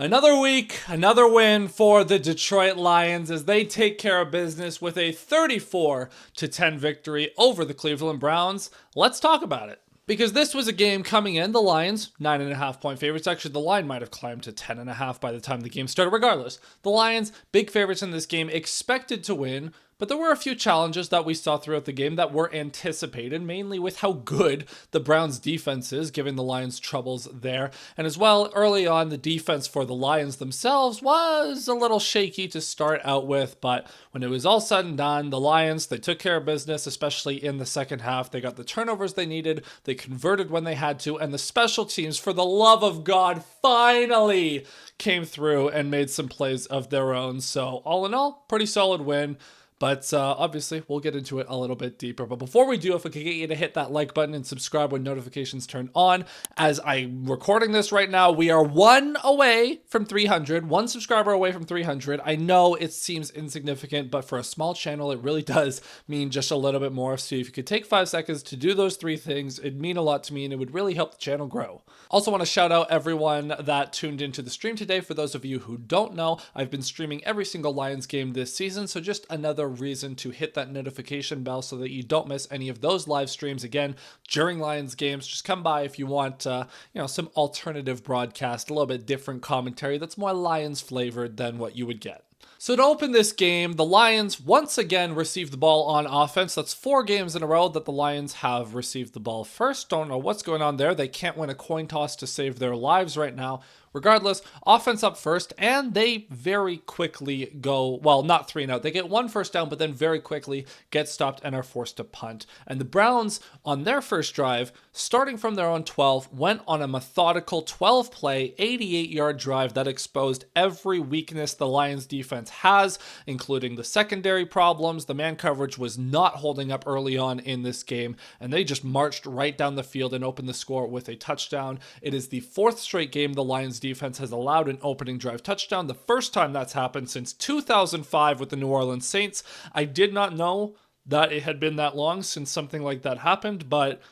Another week, another win for the Detroit Lions as they take care of business with a 34-10 victory over the Cleveland Browns. Let's talk about it. Because this was a game coming in, the Lions, 9.5 point favorites. Actually, the line might have climbed to 10.5 by the time the game started. Regardless, the Lions, big favorites in this game, expected to win. But there were a few challenges that we saw throughout the game that were anticipated, mainly with how good the Browns' defense is, given the Lions' troubles there. And as well, early on, the defense for the Lions themselves was a little shaky to start out with. But when it was all said and done, the Lions, they took care of business, especially in the second half. They got the turnovers they needed, they converted when they had to, and the special teams, for the love of God, finally came through and made some plays of their own. So all in all, pretty solid win. But obviously, we'll get into it a little bit deeper. But before we do, if we could get you to hit that like button and subscribe when notifications turn on. As I'm recording this right now, we are one away from 300, one subscriber away from 300. I know it seems insignificant, but for a small channel, it really does mean just a little bit more. So if you could take 5 seconds to do those 3 things, it'd mean a lot to me and it would really help the channel grow. Also want to shout out everyone that tuned into the stream today. For those of you who don't know, I've been streaming every single Lions game this season. So just another reason to hit that notification bell so that you don't miss any of those live streams again during Lions games. Just come by if you want some alternative broadcast, a little bit different commentary that's more Lions flavored than what you would get. So to open this game, the Lions once again received the ball on offense. That's 4 games in a row that the Lions have received the ball first. Don't know what's going on there. They can't win a coin toss to save their lives right now. Regardless, offense up first, and they very quickly go, well, not 3 and out. They get 1 first down, but then very quickly get stopped and are forced to punt. And the Browns, on their first drive, starting from their own 12, went on a methodical 12-play, 88-yard drive that exposed every weakness the Lions defense has, including the secondary problems. The man coverage was not holding up early on in this game, and they just marched right down the field and opened the score with a touchdown. It is the 4th straight game the Lions defense has allowed an opening drive touchdown. The first time that's happened since 2005 with the New Orleans Saints. I did not know that it had been that long since something like that happened, but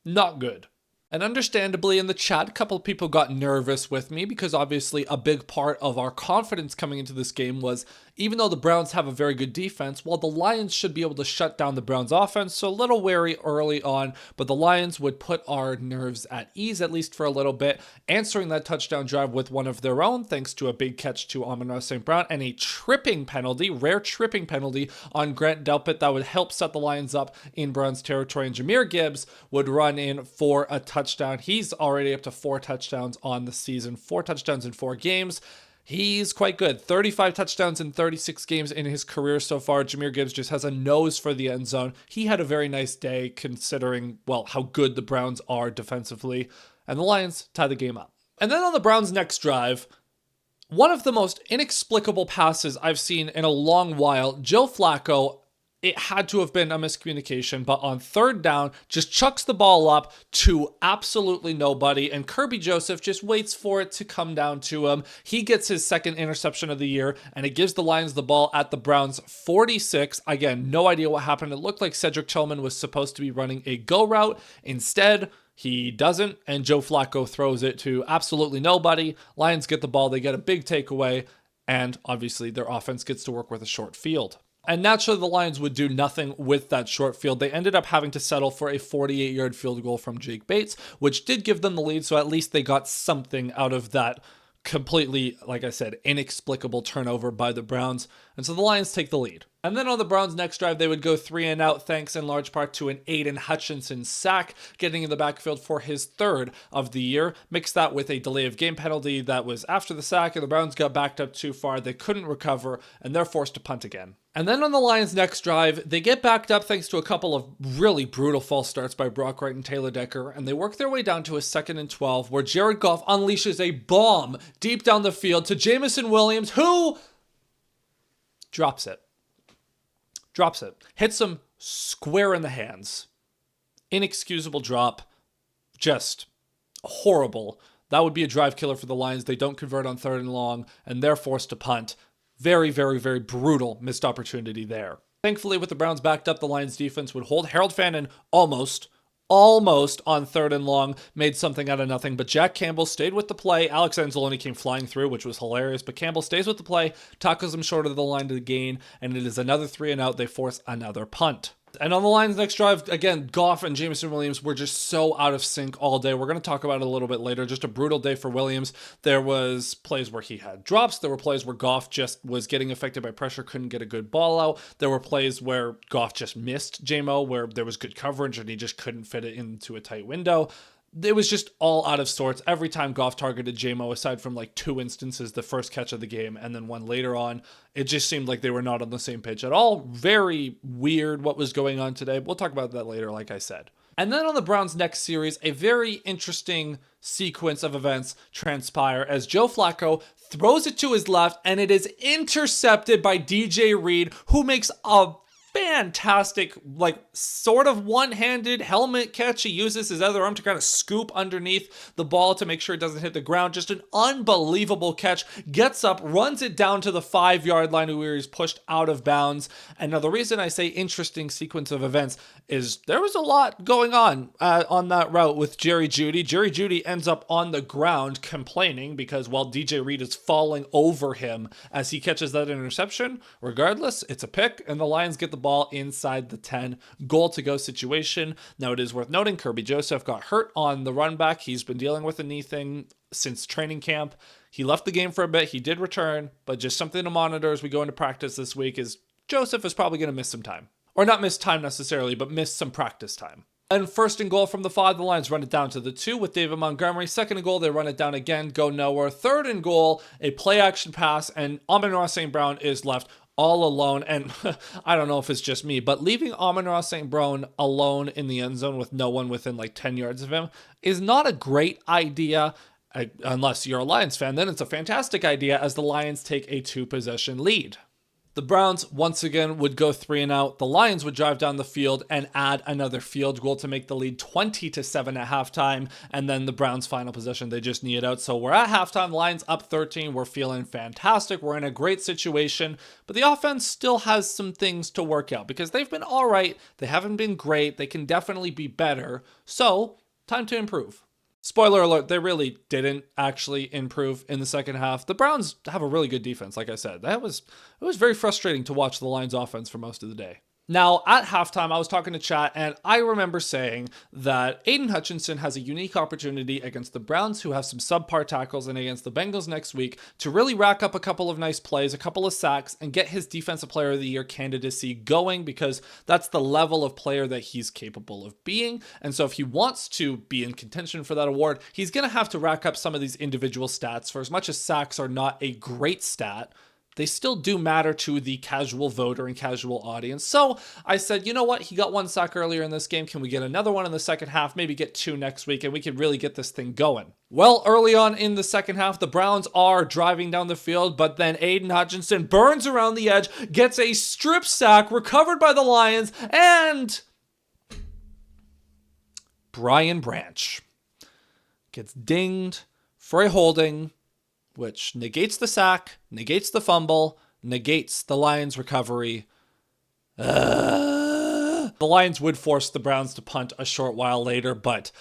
not good. And understandably in the chat, a couple of people got nervous with me because obviously a big part of our confidence coming into this game was even though the Browns have a very good defense, well, the Lions should be able to shut down the Browns offense. So a little wary early on, but the Lions would put our nerves at ease, at least for a little bit, answering that touchdown drive with one of their own, thanks to a big catch to Amon-Ra St. Brown and a tripping penalty, rare tripping penalty on Grant Delpit that would help set the Lions up in Browns territory. And Jahmyr Gibbs would run in for a touchdown. He's already up to 4 touchdowns on the season, 4 touchdowns in 4 games. He's quite good. 35 touchdowns in 36 games in his career so far. Jahmyr Gibbs just has a nose for the end zone. He had a very nice day considering, well, how good the Browns are defensively. And the Lions tie the game up. And then on the Browns' next drive, one of the most inexplicable passes I've seen in a long while, Joe Flacco, it had to have been a miscommunication, but on 3rd down, just chucks the ball up to absolutely nobody, and Kirby Joseph just waits for it to come down to him. He gets his 2nd interception of the year, and it gives the Lions the ball at the Browns 46. Again, no idea what happened. It looked like Cedric Tillman was supposed to be running a go route. Instead, he doesn't, and Joe Flacco throws it to absolutely nobody. Lions get the ball, they get a big takeaway, and obviously their offense gets to work with a short field. And naturally, the Lions would do nothing with that short field. They ended up having to settle for a 48-yard field goal from Jake Bates, which did give them the lead, so at least they got something out of that completely, like I said, inexplicable turnover by the Browns. And so the Lions take the lead. And then on the Browns' next drive, they would go 3 and out, thanks in large part to an Aiden Hutchinson sack, getting in the backfield for his 3rd of the year. Mix that with a delay of game penalty that was after the sack, and the Browns got backed up too far. They couldn't recover, and they're forced to punt again. And then on the Lions' next drive, they get backed up thanks to a couple of really brutal false starts by Brock Wright and Taylor Decker, and they work their way down to a 2nd and 12, where Jared Goff unleashes a bomb deep down the field to Jameson Williams, who drops it. Hits him square in the hands. Inexcusable drop. Just horrible. That would be a drive killer for the Lions. They don't convert on 3rd and long, and they're forced to punt. Very, very, very brutal missed opportunity there. Thankfully, with the Browns backed up, the Lions defense would hold. Harold Fannin almost almost on 3rd and long, made something out of nothing, but Jack Campbell stayed with the play. Alex Anzalone came flying through, which was hilarious, but Campbell stays with the play, tackles him short of the line to the gain, and it is another 3-and-out. They force another punt. And on the Lions' next drive, again, Goff and Jameson Williams were just so out of sync all day. We're going to talk about it a little bit later. Just a brutal day for Williams. There was plays where he had drops. There were plays where Goff just was getting affected by pressure, couldn't get a good ball out. There were plays where Goff just missed JMO, where there was good coverage and he just couldn't fit it into a tight window. It was just all out of sorts every time Goff targeted JMO, aside from like 2 instances, the first catch of the game and then one later on. It just seemed like they were not on the same page at all. Very weird what was going on today. We'll talk about that later, like I said. And then on the Browns' next series, a very interesting sequence of events transpire as Joe Flacco throws it to his left and it is intercepted by DJ Reed, who makes a fantastic, like, sort of one-handed helmet catch. He uses his other arm to kind of scoop underneath the ball to make sure it doesn't hit the ground. Just an unbelievable catch. Gets up, runs it down to the 5-yard line where he's pushed out of bounds. And now the reason I say interesting sequence of events is there was a lot going on that route with Jerry Jeudy. Jerry Jeudy ends up on the ground complaining because while DJ Reed is falling over him as he catches that interception, regardless, it's a pick and the Lions get the ball inside the 10, goal to go situation. Now it is worth noting Kirby Joseph got hurt on the run back. He's been dealing with a knee thing since training camp. He left the game for a bit. He did return, but just something to monitor as we go into practice this week is Joseph is probably going to miss some time. Or not miss time necessarily, but miss some practice time. And 1st and goal from the 5, the Lions run it down to the 2 with David Montgomery. 2nd and goal, they run it down again, go nowhere. 3rd and goal, a play action pass, and Amon-Ra St. Brown is left all alone. And I don't know if it's just me, but leaving Amon-Ra St. Brown alone in the end zone with no one within like 10 yards of him is not a great idea. Unless you're a Lions fan, then it's a fantastic idea as the Lions take a 2-possession lead. The Browns, once again, would go 3-and-out. The Lions would drive down the field and add another field goal to make the lead 20-7 at halftime. And then the Browns' final possession, they just knee it out. So we're at halftime, Lions up 13. We're feeling fantastic. We're in a great situation. But the offense still has some things to work out because they've been all right. They haven't been great. They can definitely be better. So, time to improve. Spoiler alert, they really didn't actually improve in the second half. The Browns have a really good defense, like I said. It was very frustrating to watch the Lions offense for most of the day. Now, at halftime, I was talking to chat, and I remember saying that Aiden Hutchinson has a unique opportunity against the Browns, who have some subpar tackles, and against the Bengals next week, to really rack up a couple of nice plays, a couple of sacks, and get his Defensive Player of the Year candidacy going, because that's the level of player that he's capable of being. And so if he wants to be in contention for that award, he's going to have to rack up some of these individual stats. For as much as sacks are not a great stat, they still do matter to the casual voter and casual audience. So I said, you know what? He got 1 sack earlier in this game. Can we get another one in the second half? Maybe get 2 next week, and we could really get this thing going. Well, early on in the second half, the Browns are driving down the field, but then Aiden Hutchinson burns around the edge, gets a strip sack, recovered by the Lions, and Brian Branch gets dinged for a holding, which negates the sack, negates the fumble, negates the Lions' recovery. The Lions would force the Browns to punt a short while later, but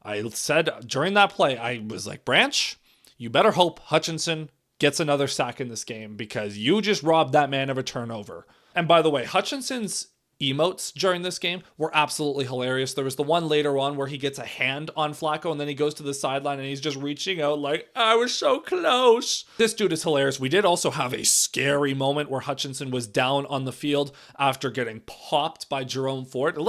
I said during that play, I was like, Branch, you better hope Hutchinson gets another sack in this game because you just robbed that man of a turnover. And by the way, Hutchinson's emotes during this game were absolutely hilarious. There was the one later on where he gets a hand on Flacco and then he goes to the sideline and he's just reaching out like, I was so close. This dude is hilarious. We did also have a scary moment where Hutchinson was down on the field after getting popped by Jerome Ford.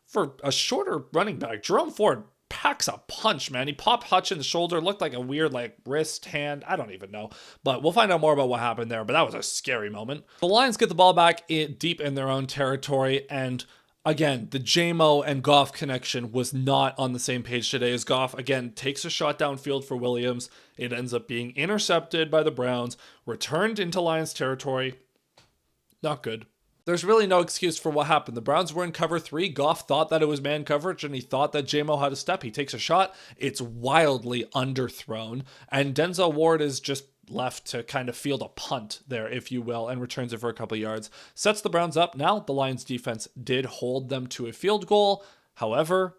For a shorter running back, Jerome Ford packs a punch, man. He popped Hutch in the shoulder. Looked like a weird, wrist, hand. I don't even know. But we'll find out more about what happened there. But that was a scary moment. The Lions get the ball back deep in their own territory. And again, the JMO and Goff connection was not on the same page today as Goff, again, takes a shot downfield for Williams. It ends up being intercepted by the Browns, returned into Lions territory. Not good. There's really no excuse for what happened. The Browns were in cover 3. Goff thought that it was man coverage, and he thought that JMO had a step. He takes a shot. It's wildly underthrown, and Denzel Ward is just left to kind of field a punt there, if you will, and returns it for a couple of yards. Sets the Browns up. Now, the Lions defense did hold them to a field goal. However,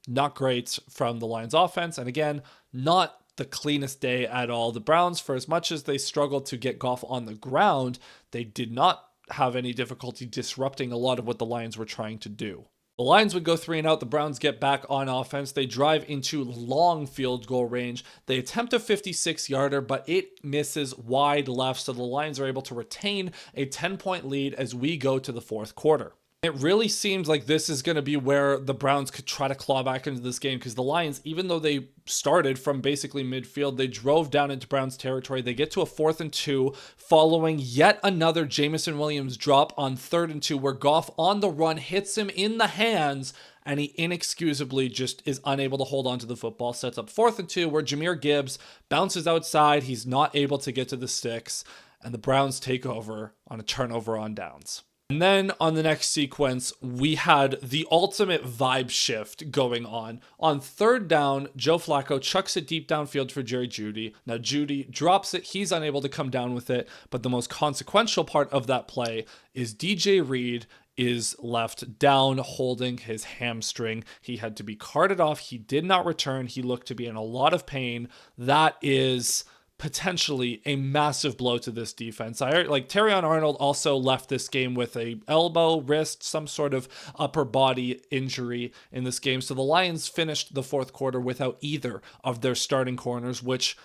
Not great from the Lions offense. And again, not the cleanest day at all. The Browns, for as much as they struggled to get Goff on the ground, they did not have any difficulty disrupting a lot of what the Lions were trying to do. The Lions would go 3-and-out. The Browns get back on offense. They drive into long field goal range. They attempt a 56-yarder, but it misses wide left, so the Lions are able to retain a 10-point lead as we go to the fourth quarter. It really seems like this is going to be where the Browns could try to claw back into this game, because the Lions, even though they started from basically midfield, they drove down into Browns territory. They get to a 4th-and-2 following yet another Jameson Williams drop on 3rd-and-2 where Goff on the run hits him in the hands, and he inexcusably just is unable to hold on to the football. Sets up 4th-and-2 where Jahmyr Gibbs bounces outside. He's not able to get to the sticks, and the Browns take over on a turnover on downs. And then on the next sequence, we had the ultimate vibe shift going on. On 3rd down, Joe Flacco chucks it deep downfield for Jerry Jeudy. Now Jeudy drops it. He's unable to come down with it. But the most consequential part of that play is DJ Reed is left down holding his hamstring. He had to be carted off. He did not return. He looked to be in a lot of pain. That is potentially a massive blow to this defense. Terrion Arnold also left this game with a elbow, wrist, some sort of upper body injury in this game. So the Lions finished the fourth quarter without either of their starting corners, which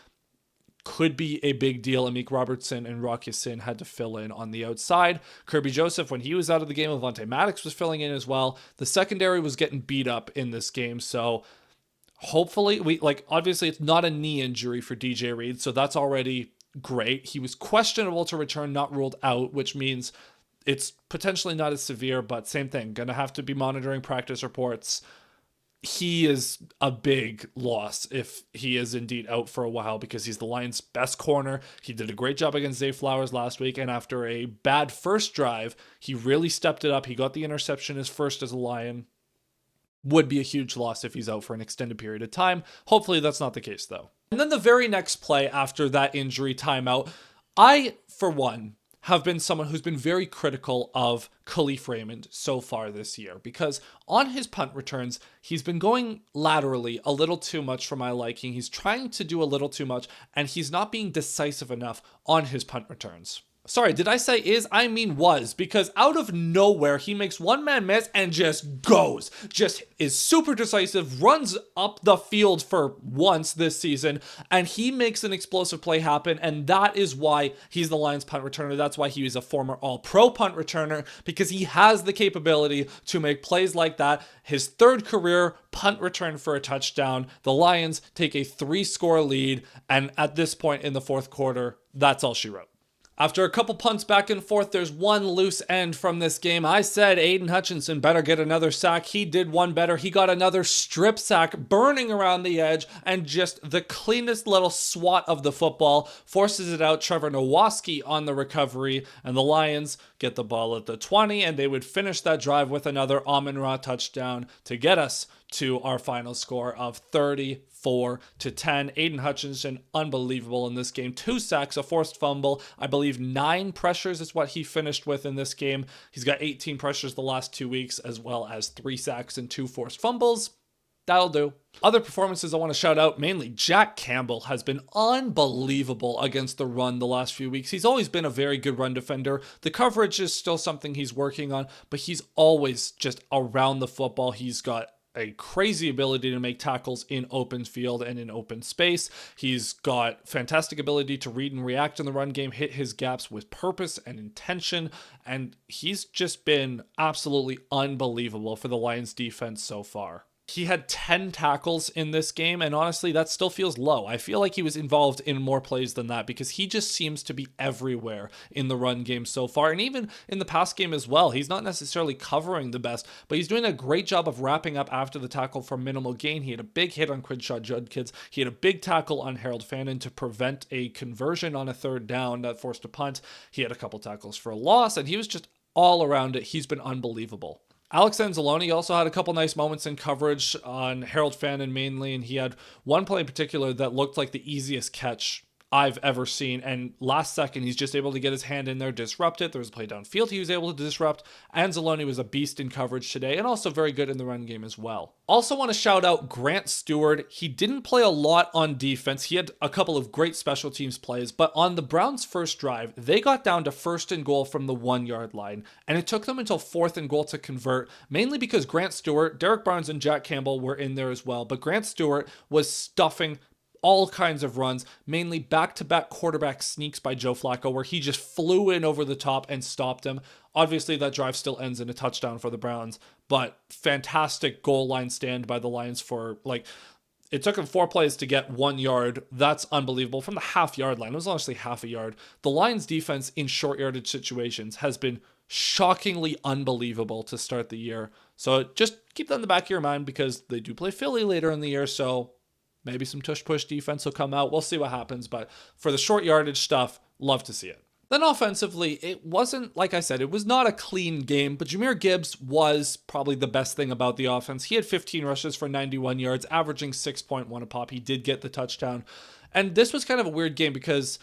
could be a big deal. Amik Robertson and Rock Ya-Sin had to fill in on the outside. Kirby Joseph, when he was out of the game, Avonte Maddox was filling in as well. The secondary was getting beat up in this game, so hopefully, obviously it's not a knee injury for DJ Reed, so that's already great. He was questionable to return, not ruled out, which means it's potentially not as severe, but same thing. Gonna have to be monitoring practice reports. He is a big loss if he is indeed out for a while, because he's the Lions' best corner. He did a great job against Zay Flowers last week, and after a bad first drive, he really stepped it up. He got the interception his first as a Lion. Would be a huge loss if he's out for an extended period of time. Hopefully that's not the case, though. And then the very next play after that injury timeout, I, for one, have been someone who's been very critical of Khalif Raymond so far this year, because on his punt returns, he's been going laterally a little too much for my liking. He's trying to do a little too much, and he's not being decisive enough on his punt returns. Sorry, did I say is? I mean was, because out of nowhere, he makes one-man miss and just goes. Just is super decisive, runs up the field for once this season, and he makes an explosive play happen, and that is why he's the Lions punt returner. That's why he was a former All-Pro punt returner, because he has the capability to make plays like that. His 3rd career punt return for a touchdown. The Lions take a 3-score lead, and at this point in the fourth quarter, that's all she wrote. After a couple punts back and forth, there's one loose end from this game. I said Aiden Hutchinson better get another sack. He did one better. He got another strip sack, burning around the edge, and just the cleanest little swat of the football forces it out. Trevor Nowaski on the recovery, and the Lions get the ball at the 20, and they would finish that drive with another Amon-Ra touchdown to get us to our final score of 34-10. Aiden Hutchinson, unbelievable in this game. 2 sacks, a forced fumble. I believe 9 pressures is what he finished with in this game. He's got 18 pressures the last 2 weeks, as well as 3 sacks and 2 forced fumbles. That'll do. Other performances I want to shout out, mainly Jack Campbell has been unbelievable against the run the last few weeks. He's always been a very good run defender. The coverage is still something he's working on, but he's always just around the football. He's got a crazy ability to make tackles in open field and in open space. He's got fantastic ability to read and react in the run game, hit his gaps with purpose and intention, and he's just been absolutely unbelievable for the Lions defense so far. He had 10 tackles in this game, and honestly, that still feels low. I feel like he was involved in more plays than that, because he just seems to be everywhere in the run game so far, and even in the pass game as well. He's not necessarily covering the best, but he's doing a great job of wrapping up after the tackle for minimal gain. He had a big hit on Quinshaw Judkins. He had a big tackle on Harold Fannin to prevent a conversion on a 3rd down that forced a punt. He had a couple tackles for a loss, and he was just all around it. He's been unbelievable. Alex Anzalone also had a couple nice moments in coverage on Harold Fannin mainly, and he had one play in particular that looked like the easiest catch I've ever seen. And last second, he's just able to get his hand in there, disrupt it. There was a play downfield he was able to disrupt. Anzalone was a beast in coverage today and also very good in the run game as well. Also want to shout out Grant Stewart. He didn't play a lot on defense. He had a couple of great special teams plays, but on the Browns' first drive, they got down to 1st and goal from the 1-yard line, and it took them until 4th and goal to convert, mainly because Grant Stewart, Derek Barnes, and Jack Campbell were in there as well, but Grant Stewart was stuffing all kinds of runs, mainly back-to-back quarterback sneaks by Joe Flacco, where he just flew in over the top and stopped him. Obviously, that drive still ends in a touchdown for the Browns, but fantastic goal line stand by the Lions for, it took them 4 plays to get 1 yard. That's unbelievable. From the half-yard line, it was honestly half a yard. The Lions' defense in short yardage situations has been shockingly unbelievable to start the year. So just keep that in the back of your mind because they do play Philly later in the year, so maybe some tush-push defense will come out. We'll see what happens. But for the short yardage stuff, love to see it. Then offensively, it wasn't, like I said, it was not a clean game, but Jahmyr Gibbs was probably the best thing about the offense. He had 15 rushes for 91 yards, averaging 6.1 a pop. He did get the touchdown. And this was kind of a weird game because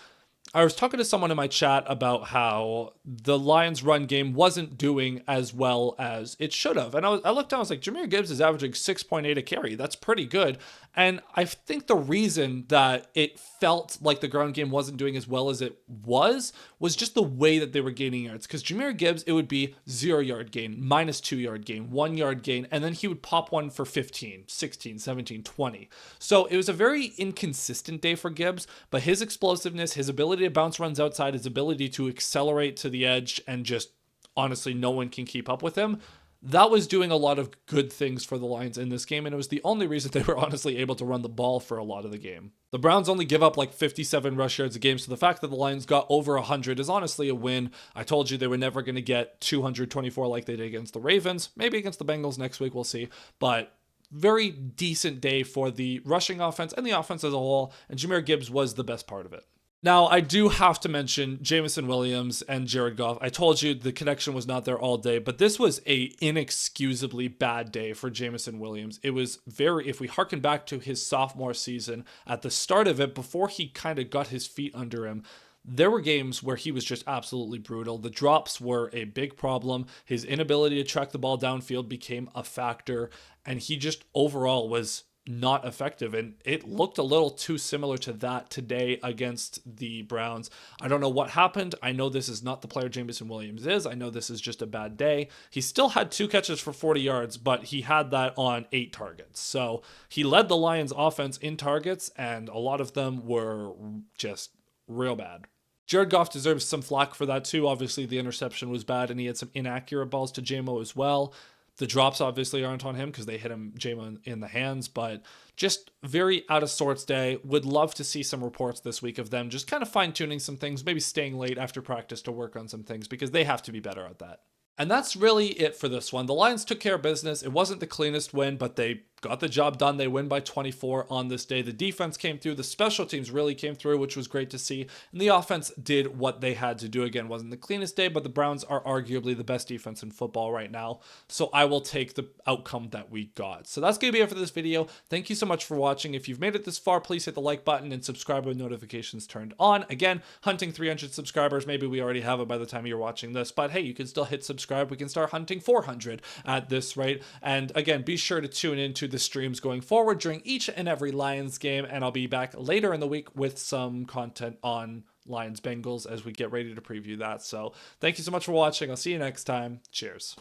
I was talking to someone in my chat about how the Lions' run game wasn't doing as well as it should have. And I looked down, I was like, Jahmyr Gibbs is averaging 6.8 a carry. That's pretty good. And I think the reason that it felt like the ground game wasn't doing as well as it was just the way that they were gaining yards. Because Jahmyr Gibbs, it would be 0-yard gain, minus 2-yard gain, 1-yard gain, and then he would pop one for 15, 16, 17, 20. So it was a very inconsistent day for Gibbs, but his explosiveness, his ability to bounce runs outside, his ability to accelerate to the edge, and just honestly no one can keep up with him. That was doing a lot of good things for the Lions in this game, and it was the only reason they were honestly able to run the ball for a lot of the game. The Browns only give up 57 rush yards a game, so the fact that the Lions got over 100 is honestly a win. I told you they were never going to get 224 like they did against the Ravens. Maybe against the Bengals next week, we'll see. But very decent day for the rushing offense and the offense as a whole, and Jahmyr Gibbs was the best part of it. Now, I do have to mention Jameson Williams and Jared Goff. I told you the connection was not there all day, but this was a inexcusably bad day for Jameson Williams. It was if we harken back to his sophomore season, at the start of it, before he kind of got his feet under him, there were games where he was just absolutely brutal. The drops were a big problem. His inability to track the ball downfield became a factor, and he just overall was not effective, and it looked a little too similar to that today against the Browns. I don't know what happened. I know this is not the player Jameson Williams is. I know this is just a bad day. He still had 2 catches for 40 yards, but he had that on 8 targets. So he led the Lions offense in targets, and a lot of them were just real bad. Jared Goff deserves some flack for that too. Obviously the interception was bad, and he had some inaccurate balls to JMO as well. The drops obviously aren't on him because they hit him, JMO, in the hands, but just very out of sorts day. Would love to see some reports this week of them just kind of fine-tuning some things, maybe staying late after practice to work on some things because they have to be better at that. And that's really it for this one. The Lions took care of business. It wasn't the cleanest win, but they got the job done. They win by 24 on this day. The defense came through. The special teams really came through, which was great to see. And the offense did what they had to do. Again, wasn't the cleanest day, but the Browns are arguably the best defense in football right now. So I will take the outcome that we got. So that's going to be it for this video. Thank you so much for watching. If you've made it this far, please hit the like button and subscribe with notifications turned on. Again, hunting 300 subscribers. Maybe we already have it by the time you're watching this, but hey, you can still hit subscribe. We can start hunting 400 at this rate. And again, be sure to tune into the streams going forward during each and every Lions game, and I'll be back later in the week with some content on Lions Bengals as we get ready to preview that. So thank you so much for watching. I'll see you next time. Cheers.